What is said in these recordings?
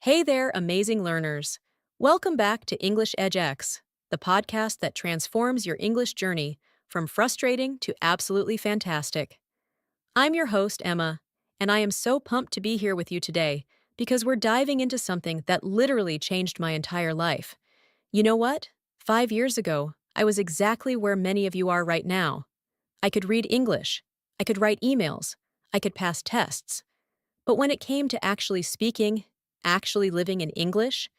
Hey there, amazing learners. Welcome back to English EdgeX, the podcast that transforms your English journey from frustrating to absolutely fantastic. I'm your host, Emma, and I am so pumped to be here with you today because we're diving into something that literally changed my entire life. You know what? 5 years ago, I was exactly where many of you are right now. I could read English, I could write emails, I could pass tests. But when it came to actually speaking, actually living in English,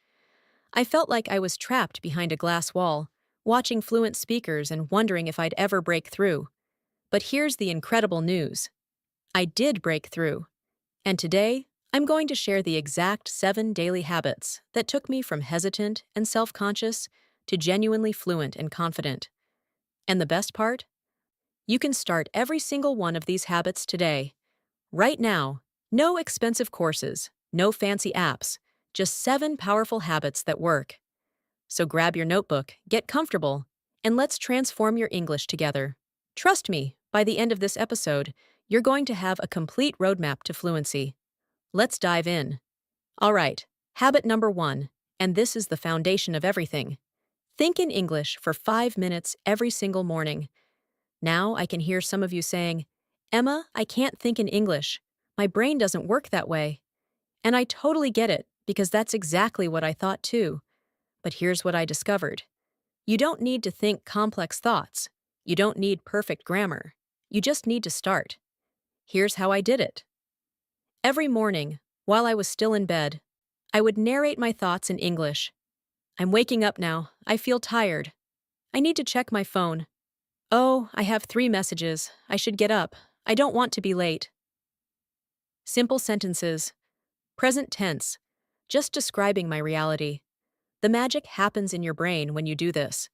I felt like I was trapped behind a glass wall, watching fluent speakers and wondering if I'd ever break through. But here's the incredible news. I did break through. And today, I'm going to share the exact 7 daily habits that took me from hesitant and self-conscious to genuinely fluent and confident. And the best part? You can start every single one of these habits today. Right now, no expensive courses, no fancy apps, just 7 powerful habits that work. So grab your notebook, get comfortable, and let's transform your English together. Trust me, by the end of this episode, you're going to have a complete roadmap to fluency. Let's dive in. All right, habit number 1, and this is the foundation of everything. Think in English for 5 minutes every single morning. Now I can hear some of you saying, Emma, I can't think in English. My brain doesn't work that way. And I totally get it, because that's exactly what I thought too. But here's what I discovered. You don't need to think complex thoughts. You don't need perfect grammar. You just need to start. Here's how I did it. Every morning, while I was still in bed, I would narrate my thoughts in English. I'm waking up now. I feel tired. I need to check my phone. Oh, I have 3 messages. I should get up. I don't want to be late. Simple sentences. Present tense. Just describing my reality. The magic happens in your brain when you do this.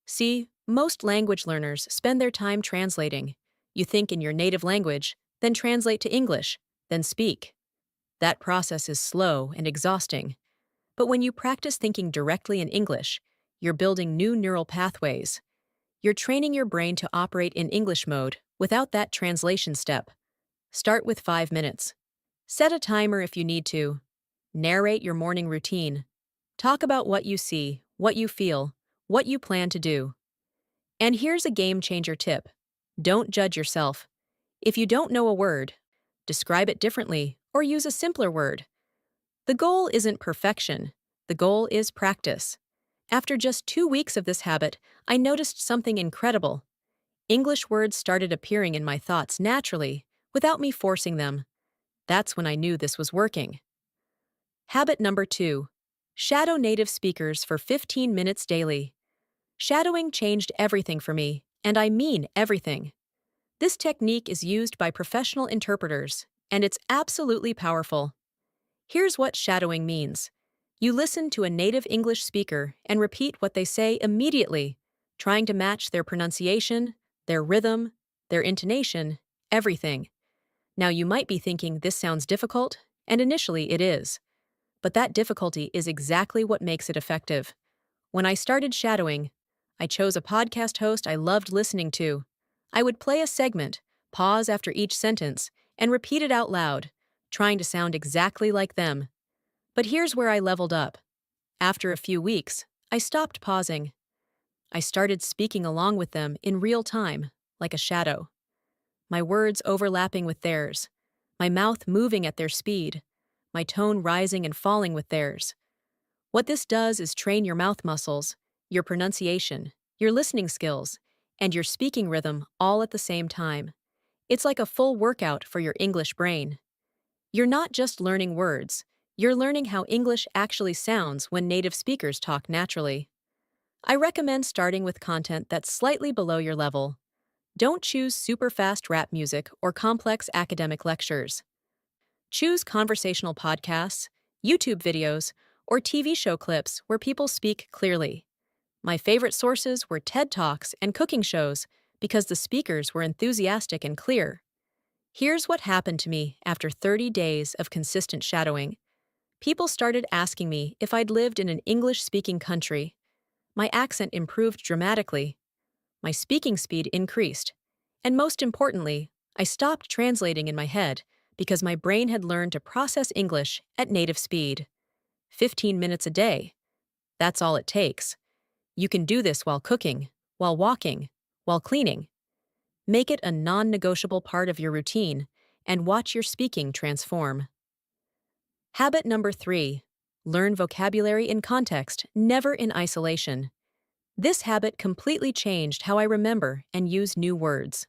See, most language learners spend their time translating. You think in your native language, then translate to English, then speak. That process is slow and exhausting. But when you practice thinking directly in English, you're building new neural pathways. You're training your brain to operate in English mode without that translation step. Start with 5 minutes. Set a timer if you need to. Narrate your morning routine. Talk about what you see, what you feel, what you plan to do. And here's a game-changer tip. Don't judge yourself. If you don't know a word, describe it differently or use a simpler word. The goal isn't perfection. The goal is practice. After just 2 weeks of this habit, I noticed something incredible. English words started appearing in my thoughts naturally, without me forcing them. That's when I knew this was working. Habit number 2. Shadow native speakers for 15 minutes daily. Shadowing changed everything for me, and I mean everything. This technique is used by professional interpreters, and it's absolutely powerful. Here's what shadowing means. You listen to a native English speaker and repeat what they say immediately, trying to match their pronunciation, their rhythm, their intonation, everything. Now you might be thinking this sounds difficult, and initially it is. But that difficulty is exactly what makes it effective. When I started shadowing, I chose a podcast host I loved listening to. I would play a segment, pause after each sentence, and repeat it out loud, trying to sound exactly like them. But here's where I leveled up. After a few weeks, I stopped pausing. I started speaking along with them in real time, like a shadow. My words overlapping with theirs, my mouth moving at their speed, my tone rising and falling with theirs. What this does is train your mouth muscles, your pronunciation, your listening skills, and your speaking rhythm all at the same time. It's like a full workout for your English brain. You're not just learning words, you're learning how English actually sounds when native speakers talk naturally. I recommend starting with content that's slightly below your level. Don't choose super fast rap music or complex academic lectures. Choose conversational podcasts, YouTube videos, or TV show clips where people speak clearly. My favorite sources were TED Talks and cooking shows because the speakers were enthusiastic and clear. Here's what happened to me after 30 days of consistent shadowing. People started asking me if I'd lived in an English-speaking country. My accent improved dramatically. My speaking speed increased. And most importantly, I stopped translating in my head because my brain had learned to process English at native speed. 15 minutes a day. That's all it takes. You can do this while cooking, while walking, while cleaning. Make it a non-negotiable part of your routine and watch your speaking transform. Habit number 3. Learn vocabulary in context, never in isolation. This habit completely changed how I remember and use new words.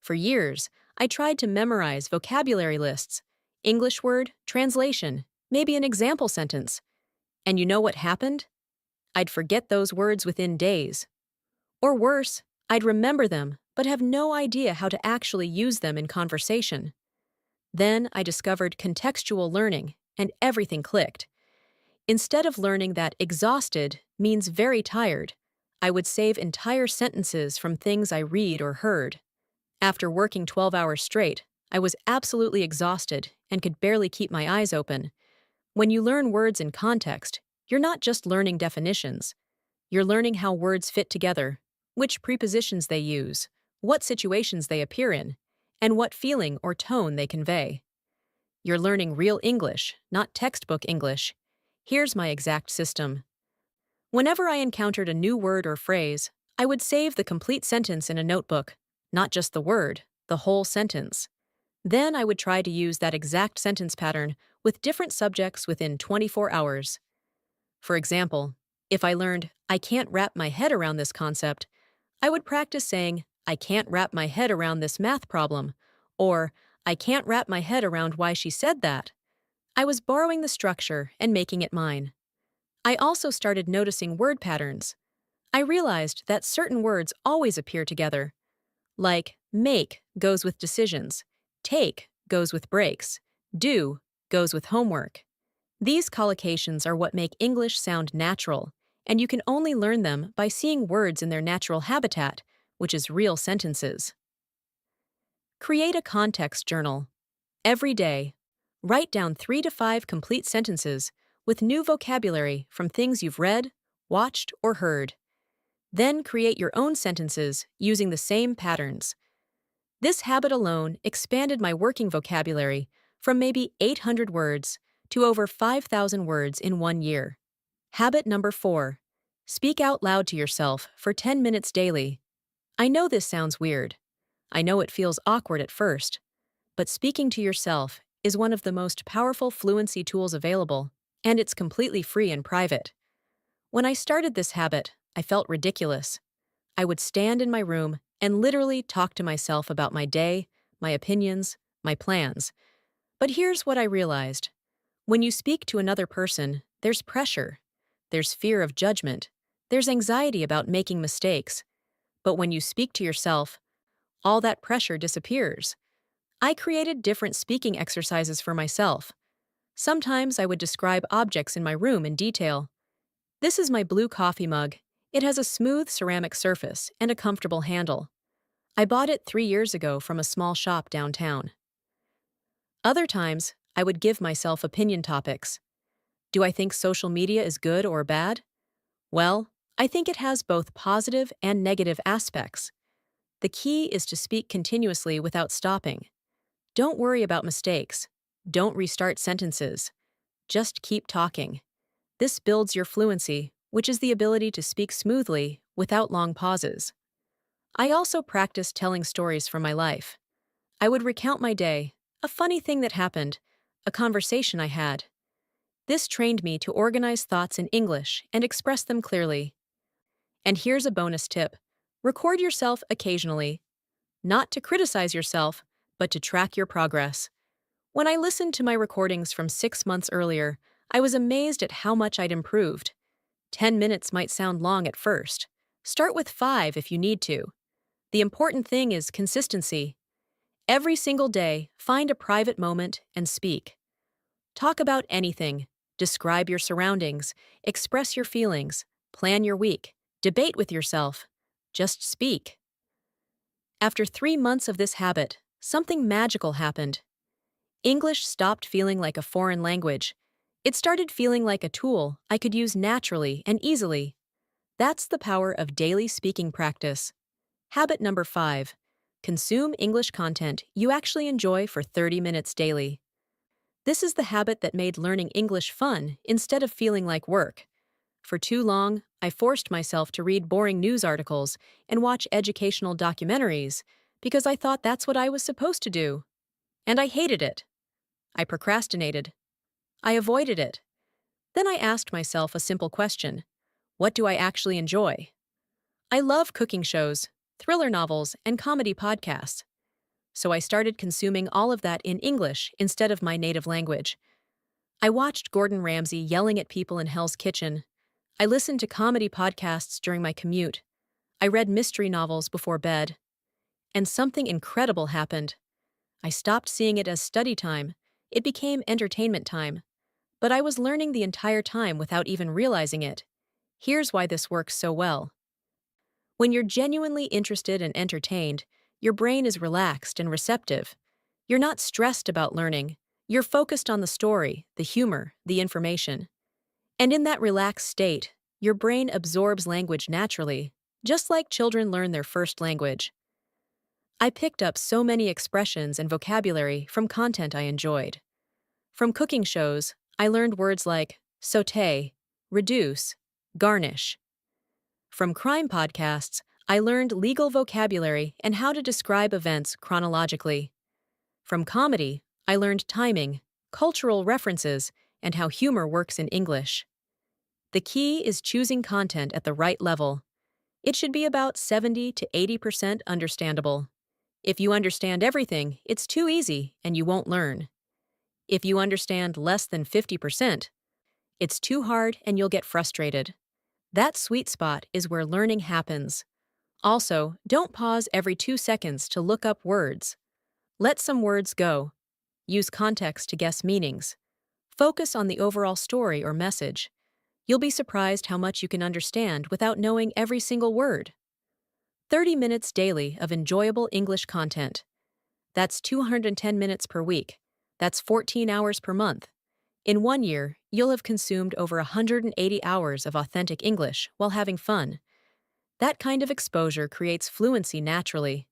For years, I tried to memorize vocabulary lists, English word, translation, maybe an example sentence. And you know what happened? I'd forget those words within days. Or worse, I'd remember them, but have no idea how to actually use them in conversation. Then I discovered contextual learning, and everything clicked. Instead of learning that exhausted means very tired, I would save entire sentences from things I read or heard. After working 12 hours straight, I was absolutely exhausted and could barely keep my eyes open. When you learn words in context, you're not just learning definitions. You're learning how words fit together, which prepositions they use, what situations they appear in, and what feeling or tone they convey. You're learning real English, not textbook English. Here's my exact system. Whenever I encountered a new word or phrase, I would save the complete sentence in a notebook, not just the word, the whole sentence. Then I would try to use that exact sentence pattern with different subjects within 24 hours. For example, if I learned, "I can't wrap my head around this concept," I would practice saying, "I can't wrap my head around this math problem," or "I can't wrap my head around why she said that." I was borrowing the structure and making it mine. I also started noticing word patterns. I realized that certain words always appear together. Like make goes with decisions, take goes with breaks, do goes with homework. These collocations are what make English sound natural, and you can only learn them by seeing words in their natural habitat, which is real sentences. Create a context journal. Every day, write down 3 to 5 complete sentences with new vocabulary from things you've read, watched, or heard. Then create your own sentences using the same patterns. This habit alone expanded my working vocabulary from maybe 800 words to over 5,000 words in 1 year. Habit number 4. Speak out loud to yourself for 10 minutes daily. I know this sounds weird. I know it feels awkward at first. But speaking to yourself is one of the most powerful fluency tools available, and it's completely free and private. When I started this habit, I felt ridiculous. I would stand in my room and literally talk to myself about my day, my opinions, my plans. But here's what I realized. When you speak to another person, there's pressure. There's fear of judgment. There's anxiety about making mistakes. But when you speak to yourself, all that pressure disappears. I created different speaking exercises for myself. Sometimes I would describe objects in my room in detail. This is my blue coffee mug. It has a smooth ceramic surface and a comfortable handle. I bought it 3 years ago from a small shop downtown. Other times, I would give myself opinion topics. Do I think social media is good or bad? Well, I think it has both positive and negative aspects. The key is to speak continuously without stopping. Don't worry about mistakes. Don't restart sentences. Just keep talking. This builds your fluency, which is the ability to speak smoothly without long pauses. I also practiced telling stories from my life. I would recount my day, a funny thing that happened, a conversation I had. This trained me to organize thoughts in English and express them clearly. And here's a bonus tip. Record yourself occasionally. Not to criticize yourself, but to track your progress. When I listened to my recordings from 6 months earlier, I was amazed at how much I'd improved. 10 minutes might sound long at first. Start with 5 if you need to. The important thing is consistency. Every single day, find a private moment and speak. Talk about anything. Describe your surroundings. Express your feelings. Plan your week. Debate with yourself. Just speak. After 3 months of this habit, something magical happened. English stopped feeling like a foreign language. It started feeling like a tool I could use naturally and easily. That's the power of daily speaking practice. Habit number 5. Consume English content you actually enjoy for 30 minutes daily. This is the habit that made learning English fun instead of feeling like work. For too long, I forced myself to read boring news articles and watch educational documentaries because I thought that's what I was supposed to do. And I hated it. I procrastinated. I avoided it. Then I asked myself a simple question: what do I actually enjoy? I love cooking shows, thriller novels, and comedy podcasts. So I started consuming all of that in English instead of my native language. I watched Gordon Ramsay yelling at people in Hell's Kitchen. I listened to comedy podcasts during my commute. I read mystery novels before bed. And something incredible happened. I stopped seeing it as study time. It became entertainment time. But I was learning the entire time without even realizing it. Here's why this works so well. When you're genuinely interested and entertained, your brain is relaxed and receptive. You're not stressed about learning. You're focused on the story, the humor, the information. And in that relaxed state, your brain absorbs language naturally, just like children learn their first language. I picked up so many expressions and vocabulary from content I enjoyed. From cooking shows, I learned words like sauté, reduce, garnish. From crime podcasts, I learned legal vocabulary and how to describe events chronologically. From comedy, I learned timing, cultural references, and how humor works in English. The key is choosing content at the right level. It should be about 70 to 80% understandable. If you understand everything, it's too easy and you won't learn. If you understand less than 50%, it's too hard and you'll get frustrated. That sweet spot is where learning happens. Also, don't pause every 2 seconds to look up words. Let some words go. Use context to guess meanings. Focus on the overall story or message. You'll be surprised how much you can understand without knowing every single word. 30 minutes daily of enjoyable English content. That's 210 minutes per week. That's 14 hours per month. In 1 year, you'll have consumed over 180 hours of authentic English while having fun. That kind of exposure creates fluency naturally.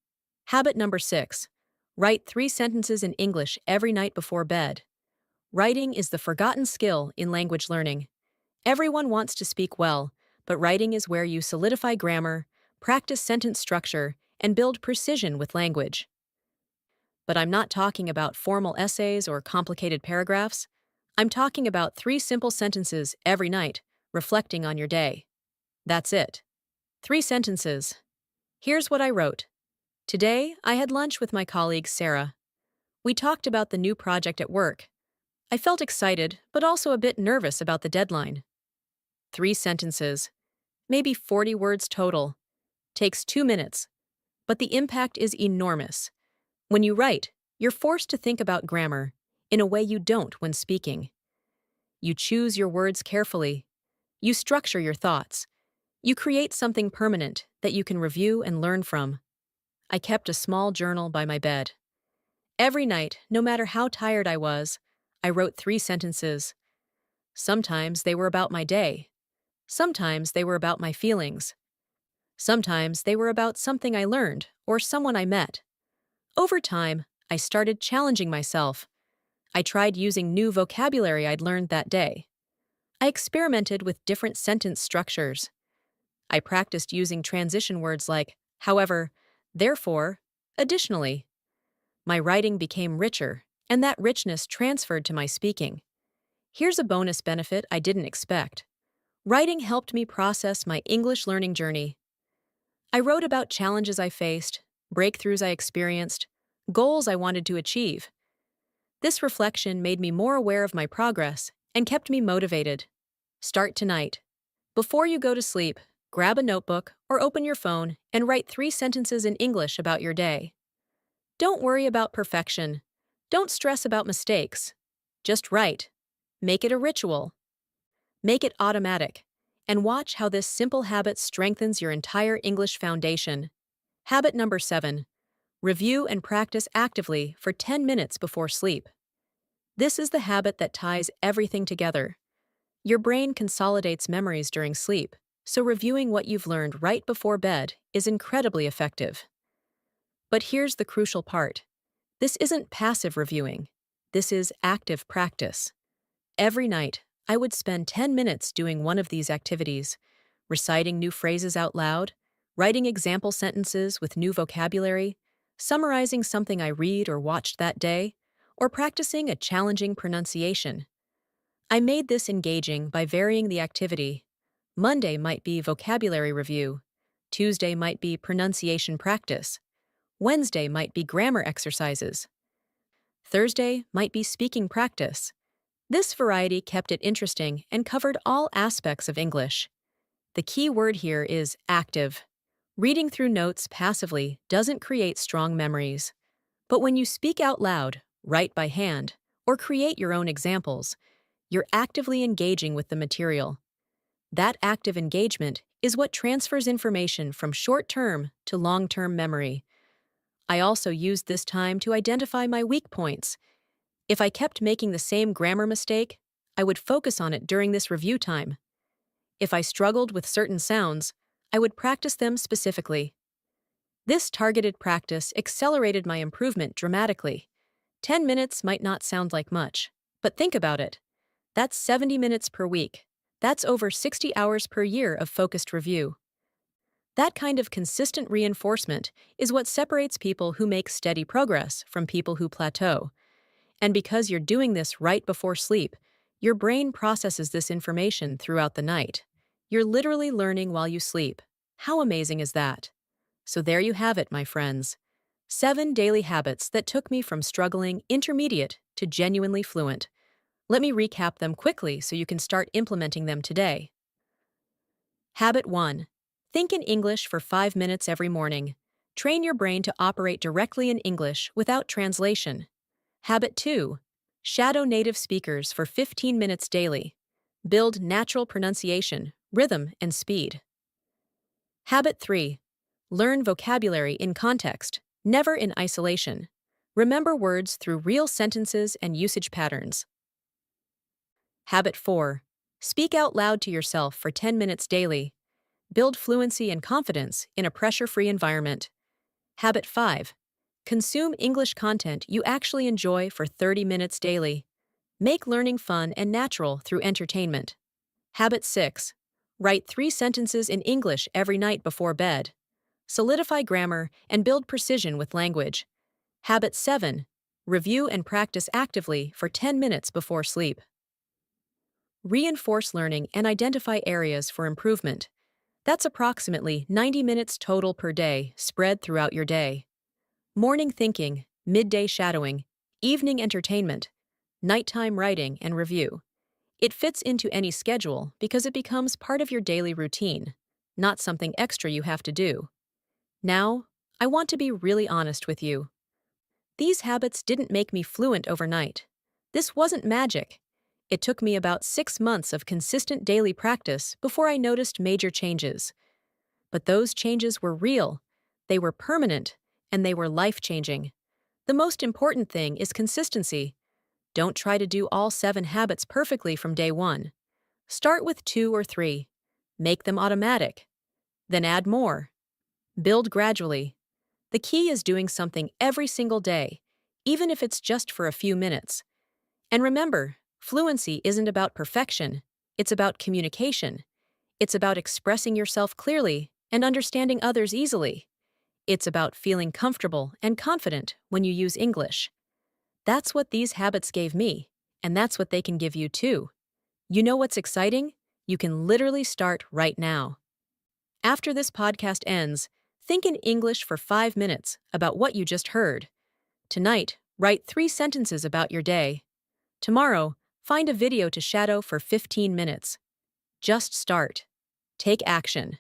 Habit number 6. Write 3 sentences in English every night before bed. Writing is the forgotten skill in language learning. Everyone wants to speak well, but writing is where you solidify grammar, practice sentence structure, and build precision with language. But I'm not talking about formal essays or complicated paragraphs. I'm talking about 3 simple sentences every night, reflecting on your day. That's it. 3 sentences. Here's what I wrote. Today, I had lunch with my colleague Sarah. We talked about the new project at work. I felt excited, but also a bit nervous about the deadline. 3 sentences. Maybe 40 words total. Takes 2 minutes. But the impact is enormous. When you write, you're forced to think about grammar in a way you don't when speaking. You choose your words carefully. You structure your thoughts. You create something permanent that you can review and learn from. I kept a small journal by my bed. Every night, no matter how tired I was, I wrote 3 sentences. Sometimes they were about my day. Sometimes they were about my feelings. Sometimes they were about something I learned or someone I met. Over time, I started challenging myself. I tried using new vocabulary I'd learned that day. I experimented with different sentence structures. I practiced using transition words like however, therefore, additionally. My writing became richer, and that richness transferred to my speaking. Here's a bonus benefit I didn't expect. Writing helped me process my English learning journey. I wrote about challenges I faced, breakthroughs I experienced, goals I wanted to achieve. This reflection made me more aware of my progress and kept me motivated. Start tonight. Before you go to sleep, grab a notebook or open your phone and write 3 sentences in English about your day. Don't worry about perfection. Don't stress about mistakes. Just write. Make it a ritual. Make it automatic. And watch how this simple habit strengthens your entire English foundation. Habit number 7. Review and practice actively for 10 minutes before sleep. This is the habit that ties everything together. Your brain consolidates memories during sleep, so reviewing what you've learned right before bed is incredibly effective. But here's the crucial part. This isn't passive reviewing. This is active practice. Every night, I would spend 10 minutes doing one of these activities, reciting new phrases out loud, writing example sentences with new vocabulary, summarizing something I read or watched that day, or practicing a challenging pronunciation. I made this engaging by varying the activity. Monday might be vocabulary review, Tuesday might be pronunciation practice, Wednesday might be grammar exercises, Thursday might be speaking practice. This variety kept it interesting and covered all aspects of English. The key word here is active. Reading through notes passively doesn't create strong memories. But when you speak out loud, write by hand, or create your own examples, you're actively engaging with the material. That active engagement is what transfers information from short-term to long-term memory. I also used this time to identify my weak points. If I kept making the same grammar mistake, I would focus on it during this review time. If I struggled with certain sounds, I would practice them specifically. This targeted practice accelerated my improvement dramatically. 10 minutes might not sound like much, but think about it. That's 70 minutes per week. That's over 60 hours per year of focused review. That kind of consistent reinforcement is what separates people who make steady progress from people who plateau. And because you're doing this right before sleep, your brain processes this information throughout the night. You're literally learning while you sleep. How amazing is that? So there you have it, my friends. 7 daily habits that took me from struggling intermediate to genuinely fluent. Let me recap them quickly so you can start implementing them today. Habit 1. Think in English for 5 minutes every morning. Train your brain to operate directly in English without translation. Habit 2. Shadow native speakers for 15 minutes daily. Build natural pronunciation, rhythm, and speed. Habit 3. Learn vocabulary in context, never in isolation. Remember words through real sentences and usage patterns. Habit 4. Speak out loud to yourself for 10 minutes daily. Build fluency and confidence in a pressure-free environment. Habit 5. Consume English content you actually enjoy for 30 minutes daily. Make learning fun and natural through entertainment. Habit 6. Write 3 sentences in English every night before bed. Solidify grammar and build precision with language. Habit 7. Review and practice actively for 10 minutes before sleep. Reinforce learning and identify areas for improvement. That's approximately 90 minutes total per day, spread throughout your day. Morning thinking, midday shadowing, evening entertainment, nighttime writing and review. It fits into any schedule because it becomes part of your daily routine, not something extra you have to do. Now, I want to be really honest with you. These habits didn't make me fluent overnight. This wasn't magic. It took me about 6 months of consistent daily practice before I noticed major changes. But those changes were real, they were permanent, and they were life-changing. The most important thing is consistency. Don't try to do all 7 habits perfectly from day 1. Start with 2 or 3. Make them automatic. Then add more. Build gradually. The key is doing something every single day, even if it's just for a few minutes. And remember, fluency isn't about perfection, it's about communication. It's about expressing yourself clearly and understanding others easily. It's about feeling comfortable and confident when you use English. That's what these habits gave me, and that's what they can give you too. You know what's exciting? You can literally start right now. After this podcast ends, think in English for 5 minutes about what you just heard. Tonight, write 3 sentences about your day. Tomorrow, find a video to shadow for 15 minutes. Just start. Take action.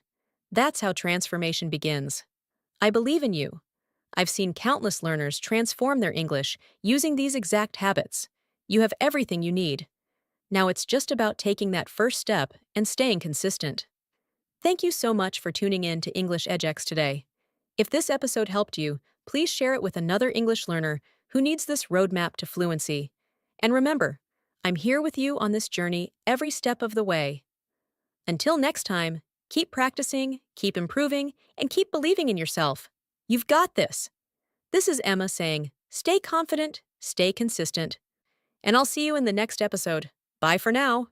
That's how transformation begins. I believe in you. I've seen countless learners transform their English using these exact habits. You have everything you need. Now it's just about taking that first step and staying consistent. Thank you so much for tuning in to English EdgeX today. If this episode helped you, please share it with another English learner who needs this roadmap to fluency. And remember, I'm here with you on this journey every step of the way. Until next time, keep practicing, keep improving, and keep believing in yourself. You've got this. This is Emma saying, stay confident, stay consistent. And I'll see you in the next episode. Bye for now.